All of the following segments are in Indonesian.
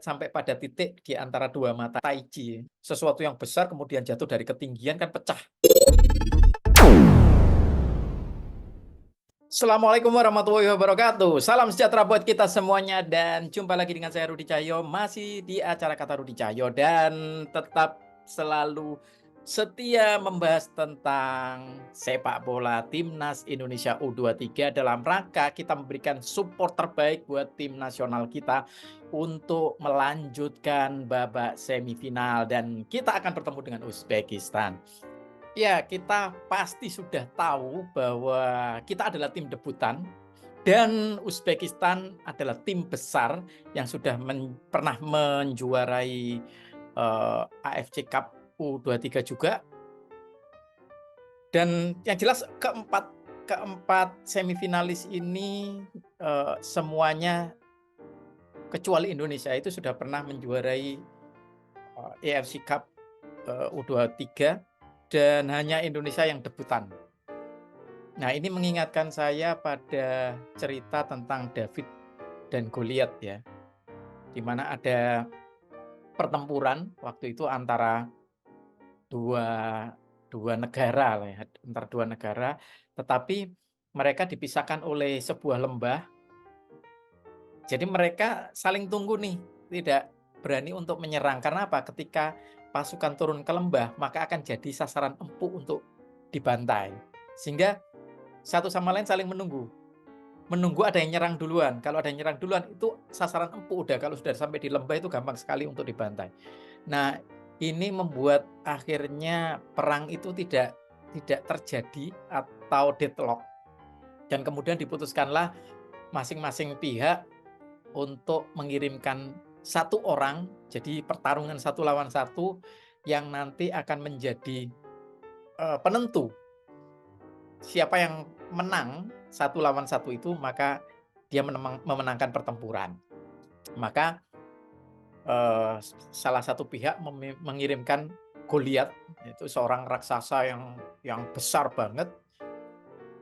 sampai pada titik di antara dua mata taiji. Sesuatu yang besar kemudian jatuh dari ketinggian kan pecah. Assalamualaikum warahmatullahi wabarakatuh. Salam sejahtera buat kita semuanya dan jumpa lagi dengan saya Rudi Cahyo masih di acara Kata Rudi Cahyo dan tetap selalu setia membahas tentang sepak bola Timnas Indonesia U23 dalam rangka kita memberikan support terbaik buat tim nasional kita untuk melanjutkan babak semifinal dan kita akan bertemu dengan Uzbekistan. Ya, kita pasti sudah tahu bahwa kita adalah tim debutan dan Uzbekistan adalah tim besar yang sudah pernah menjuarai AFC Cup U23 juga. Dan yang jelas keempat semifinalis ini semuanya kecuali Indonesia itu sudah pernah menjuarai AFC Cup U23 dan hanya Indonesia yang debutan. Nah, ini mengingatkan saya pada cerita tentang David dan Goliat ya, di mana ada pertempuran waktu itu antara dua negara lah ya, antara dua negara, tetapi mereka dipisahkan oleh sebuah lembah. Jadi mereka saling tunggu nih, tidak berani untuk menyerang. Karena apa? Ketika pasukan turun ke lembah, maka akan jadi sasaran empuk untuk dibantai. Sehingga satu sama lain saling menunggu. Menunggu ada yang nyerang duluan. Kalau ada yang nyerang duluan, itu sasaran empuk udah. Kalau sudah sampai di lembah itu gampang sekali untuk dibantai. Nah, ini membuat akhirnya perang itu tidak terjadi atau deadlock. Dan kemudian diputuskanlah masing-masing pihak untuk mengirimkan satu orang, jadi pertarungan satu lawan satu yang nanti akan menjadi penentu siapa yang menang satu lawan satu itu, maka dia memenangkan pertempuran. Maka salah satu pihak mengirimkan Goliat, itu seorang raksasa yang besar banget.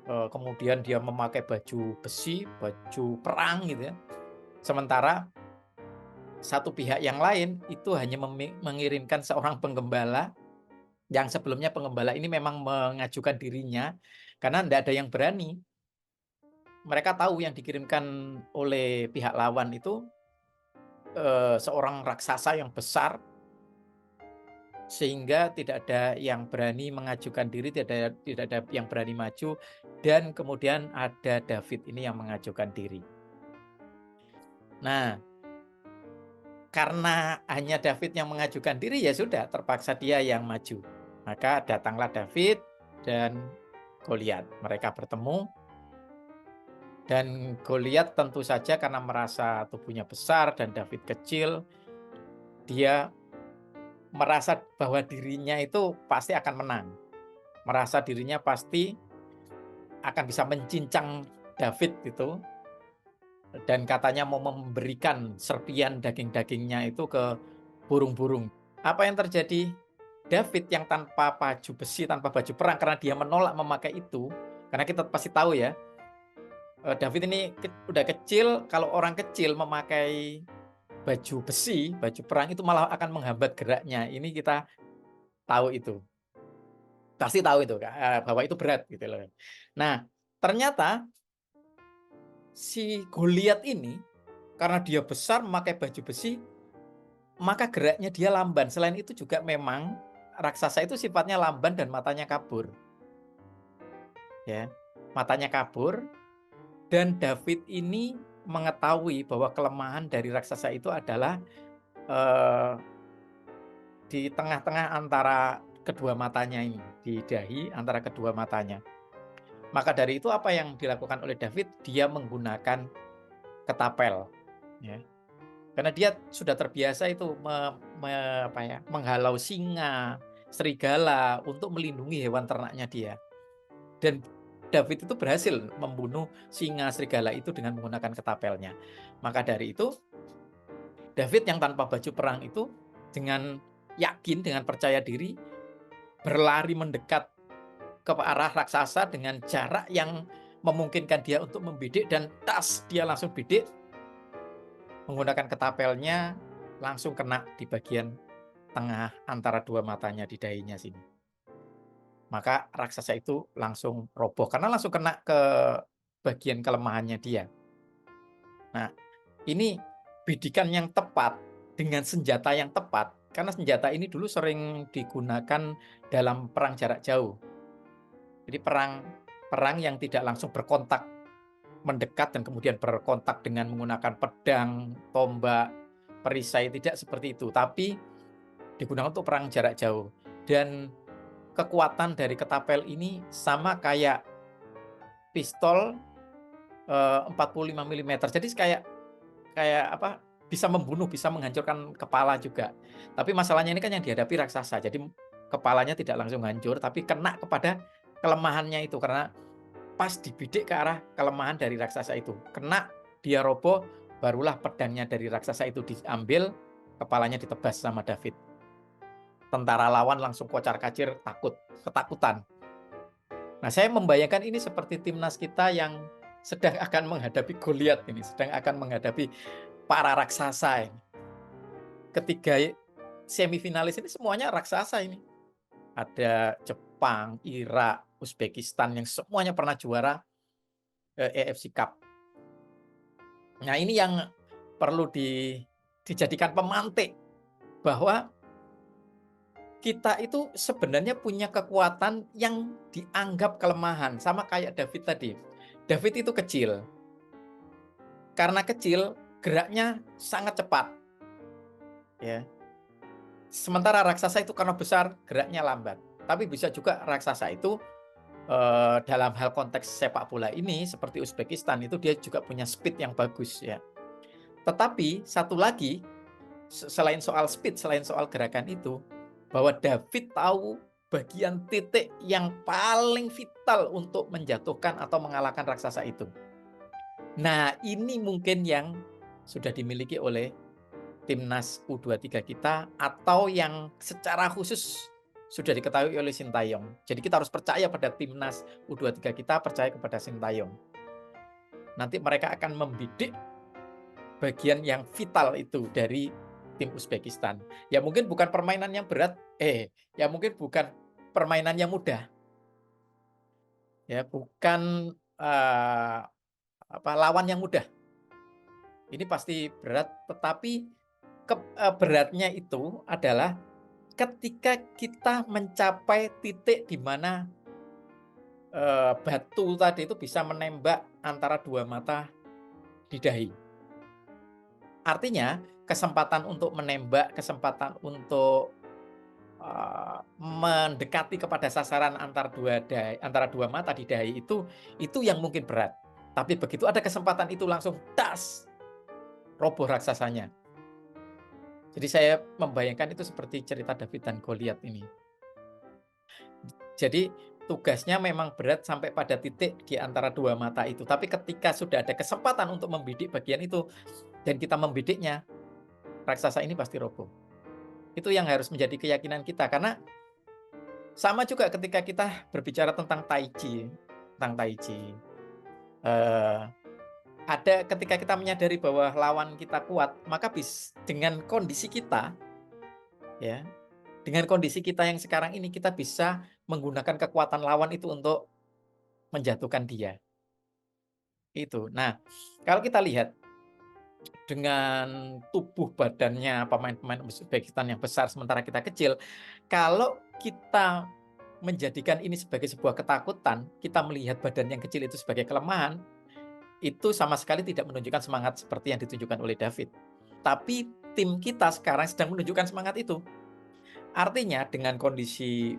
Kemudian dia memakai baju besi, baju perang gitu ya. Sementara satu pihak yang lain itu hanya mengirimkan seorang penggembala yang sebelumnya penggembala ini memang mengajukan dirinya karena tidak ada yang berani. Mereka tahu yang dikirimkan oleh pihak lawan itu seorang raksasa yang besar, sehingga tidak ada yang berani mengajukan diri, tidak ada yang berani maju, dan kemudian ada David ini yang mengajukan diri. Nah, karena hanya David yang mengajukan diri, ya sudah, terpaksa dia yang maju. Maka datanglah David dan Goliat. Mereka bertemu, dan Goliat tentu saja karena merasa tubuhnya besar dan David kecil, dia merasa bahwa dirinya itu pasti akan menang. Merasa dirinya pasti akan bisa mencincang David itu. Dan katanya mau memberikan serpian daging-dagingnya itu ke burung-burung. Apa yang terjadi? David yang tanpa baju besi, tanpa baju perang, karena dia menolak memakai itu, karena kita pasti tahu ya, David ini udah kecil, kalau orang kecil memakai baju besi, baju perang itu malah akan menghambat geraknya. Ini kita tahu itu. Pasti tahu itu, bahwa itu berat gitu loh. Nah, ternyata si Goliat ini karena dia besar memakai baju besi, maka geraknya dia lamban. Selain itu juga memang raksasa itu sifatnya lamban dan matanya kabur. Ya, matanya kabur, dan David ini mengetahui bahwa kelemahan dari raksasa itu adalah di tengah-tengah antara kedua matanya ini, di dahi antara kedua matanya. Maka dari itu apa yang dilakukan oleh David? Dia menggunakan ketapel, ya. Karena dia sudah terbiasa itu menghalau singa, serigala untuk melindungi hewan ternaknya dia. Dan David itu berhasil membunuh singa, serigala itu dengan menggunakan ketapelnya. Maka dari itu David yang tanpa baju perang itu dengan yakin, dengan percaya diri, berlari mendekat ke arah raksasa dengan jarak yang memungkinkan dia untuk membidik, dan dia langsung bidik menggunakan ketapelnya, langsung kena di bagian tengah antara dua matanya di dahinya sini. Maka raksasa itu langsung roboh karena langsung kena ke bagian kelemahannya dia. Nah, ini bidikan yang tepat dengan senjata yang tepat, karena senjata ini dulu sering digunakan dalam perang jarak jauh. Jadi perang yang tidak langsung berkontak, mendekat dan kemudian berkontak dengan menggunakan pedang, tombak, perisai, tidak seperti itu, tapi digunakan untuk perang jarak jauh. Dan kekuatan dari ketapel ini sama kayak pistol 45 mm. Jadi kayak apa, bisa membunuh, bisa menghancurkan kepala juga. Tapi masalahnya ini kan yang dihadapi raksasa, jadi kepalanya tidak langsung hancur, tapi kena kepada kelemahannya itu, karena pas dibidik ke arah kelemahan dari raksasa itu. Kena, dia roboh, barulah pedangnya dari raksasa itu diambil, kepalanya ditebas sama David. Tentara lawan langsung kocar-kacir, ketakutan. Nah, saya membayangkan ini seperti timnas kita yang sedang akan menghadapi Goliat ini, sedang akan menghadapi para raksasa ini. Ketiga semifinalis ini semuanya raksasa ini. Ada Jepang, Irak, Uzbekistan yang semuanya pernah juara AFC Cup. Nah, ini yang perlu dijadikan pemantik bahwa kita itu sebenarnya punya kekuatan yang dianggap kelemahan, sama kayak David tadi. David itu kecil. Karena kecil, geraknya sangat cepat. Ya. Sementara raksasa itu karena besar, geraknya lambat. Tapi bisa juga raksasa itu dalam hal konteks sepak bola ini seperti Uzbekistan itu dia juga punya speed yang bagus ya. Tetapi satu lagi selain soal speed, selain soal gerakan itu, bahwa David tahu bagian titik yang paling vital untuk menjatuhkan atau mengalahkan raksasa itu. Nah, ini mungkin yang sudah dimiliki oleh timnas U23 kita atau yang secara khusus sudah diketahui oleh Sintayong. Jadi kita harus percaya pada timnas U23 kita, percaya kepada Sintayong. Nanti mereka akan membidik bagian yang vital itu dari tim Uzbekistan. Ya mungkin bukan permainan yang berat, ya mungkin bukan permainan yang mudah. Ya, bukan lawan yang mudah. Ini pasti berat, tetapi beratnya itu adalah ketika kita mencapai titik di mana batu tadi itu bisa menembak antara dua mata di dahi. Artinya kesempatan untuk menembak, kesempatan untuk mendekati kepada sasaran antara dua mata di dahi itu yang mungkin berat. Tapi begitu ada kesempatan itu langsung das, roboh raksasanya. Jadi saya membayangkan itu seperti cerita David dan Goliat ini. Jadi tugasnya memang berat sampai pada titik di antara dua mata itu. Tapi ketika sudah ada kesempatan untuk membidik bagian itu dan kita membidiknya, raksasa ini pasti roboh. Itu yang harus menjadi keyakinan kita, karena sama juga ketika kita berbicara tentang Tai Chi. Ada ketika kita menyadari bahwa lawan kita kuat, maka dengan kondisi kita, ya, dengan kondisi kita yang sekarang ini, kita bisa menggunakan kekuatan lawan itu untuk menjatuhkan dia. Itu. Nah, kalau kita lihat dengan tubuh badannya pemain-pemain Uzbekistan yang besar sementara kita kecil, kalau kita menjadikan ini sebagai sebuah ketakutan, kita melihat badan yang kecil itu sebagai kelemahan, itu sama sekali tidak menunjukkan semangat seperti yang ditunjukkan oleh David. Tapi tim kita sekarang sedang menunjukkan semangat itu. Artinya dengan kondisi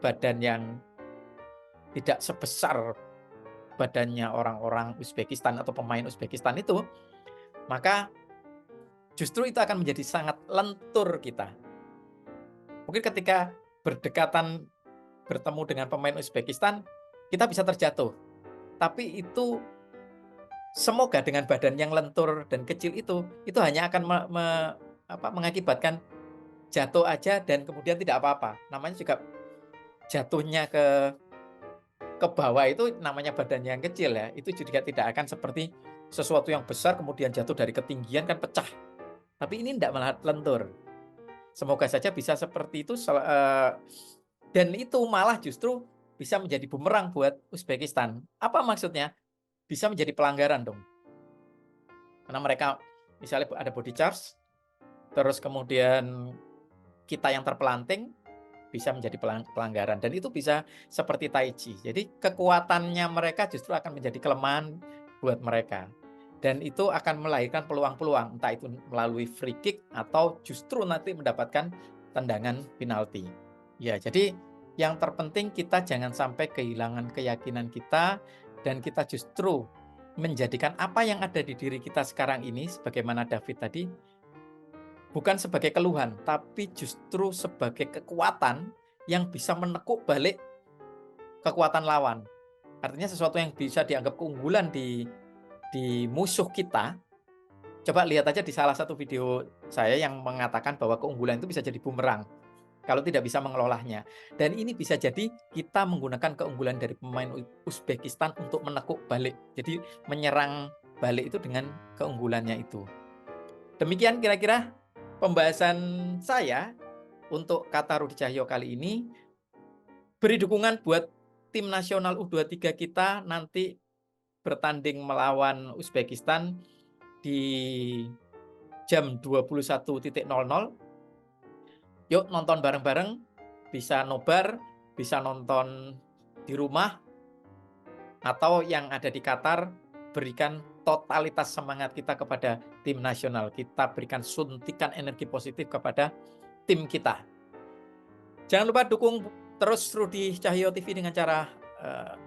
badan yang tidak sebesar badannya orang-orang Uzbekistan atau pemain Uzbekistan itu, maka justru itu akan menjadi sangat lentur kita. Mungkin ketika berdekatan bertemu dengan pemain Uzbekistan, kita bisa terjatuh. Tapi itu semoga dengan badan yang lentur dan kecil itu hanya akan mengakibatkan jatuh aja dan kemudian tidak apa-apa. Namanya juga jatuhnya ke bawah itu namanya badan yang kecil ya. Itu juga tidak akan seperti sesuatu yang besar kemudian jatuh dari ketinggian kan pecah. Tapi ini tidak malah lentur. Semoga saja bisa seperti itu, dan itu malah justru bisa menjadi bumerang buat Uzbekistan. Apa maksudnya? Bisa menjadi pelanggaran dong. Karena mereka misalnya ada body charge, terus kemudian kita yang terpelanting, bisa menjadi pelanggaran. Dan itu bisa seperti Tai Chi. Jadi kekuatannya mereka justru akan menjadi kelemahan buat mereka. Dan itu akan melahirkan peluang-peluang, entah itu melalui free kick atau justru nanti mendapatkan tendangan penalti. Ya, jadi yang terpenting kita jangan sampai kehilangan keyakinan kita dan kita justru menjadikan apa yang ada di diri kita sekarang ini, sebagaimana David tadi, bukan sebagai keluhan, tapi justru sebagai kekuatan yang bisa menekuk balik kekuatan lawan. Artinya sesuatu yang bisa dianggap keunggulan di musuh kita. Coba lihat aja di salah satu video saya yang mengatakan bahwa keunggulan itu bisa jadi bumerang kalau tidak bisa mengelolanya. Dan ini bisa jadi kita menggunakan keunggulan dari pemain Uzbekistan untuk menekuk balik. Jadi menyerang balik itu dengan keunggulannya itu. Demikian kira-kira pembahasan saya untuk kata Rudi Cahyo kali ini. Beri dukungan buat tim nasional U23 kita nanti bertanding melawan Uzbekistan di jam 21.00. Yuk nonton bareng-bareng, bisa nobar, bisa nonton di rumah, atau yang ada di Qatar, berikan totalitas semangat kita kepada tim nasional. Kita berikan suntikan energi positif kepada tim kita. Jangan lupa dukung terus Rudi Cahyo TV dengan cara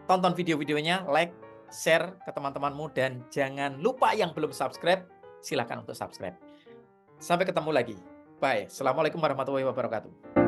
tonton video-videonya, like, share ke teman-temanmu, dan jangan lupa yang belum subscribe, silakan untuk subscribe. Sampai ketemu lagi. Bye. Assalamualaikum warahmatullahi wabarakatuh.